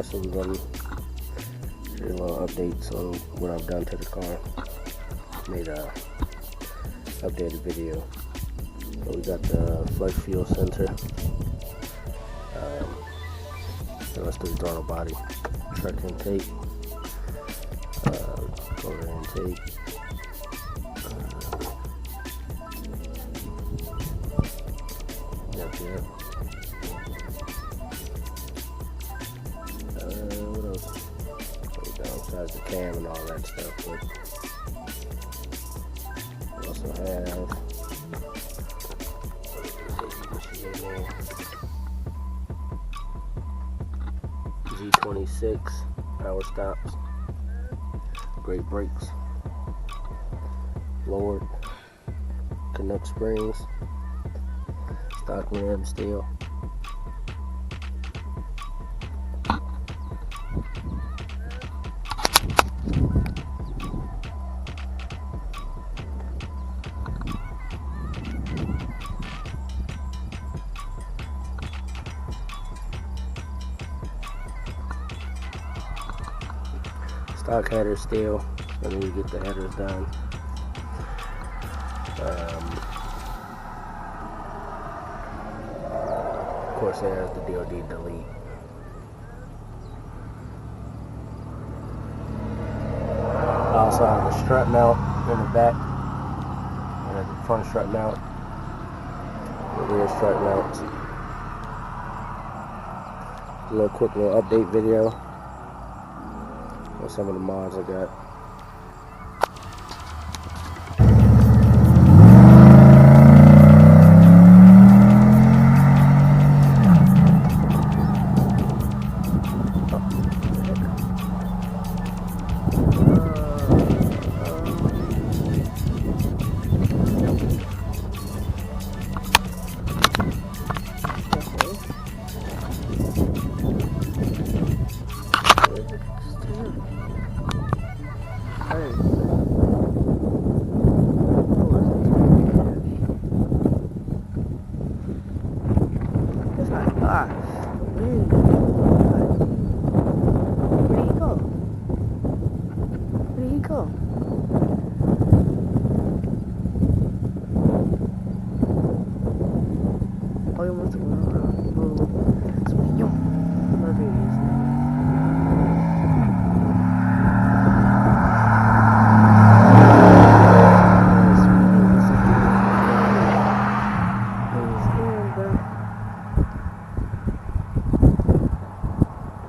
So we're going to do a little updates on what I've done to the car. Made a updated video. So we got the flex fuel sensor. The rest of the throttle body, truck intake, motor intake. What else? Besides the cam and all that stuff, but we also have Z26 power stops, great brakes, lowered Canuck springs, stock rim steel. Stock header still, so I need to get the headers done. Of course, there's the DOD delete. I also have the strut mount in the back, and the front strut mount, the rear strut mounts. A little quick little update video on some of the mods I got.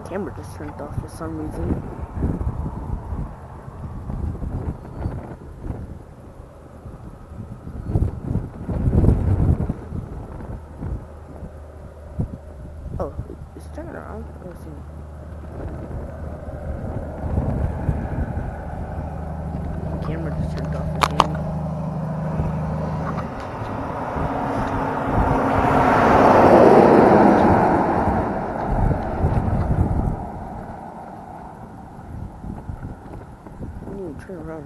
Camera just turned off for some reason. Oh, it's turning around. Let's see. The camera just turned off again. Turn around.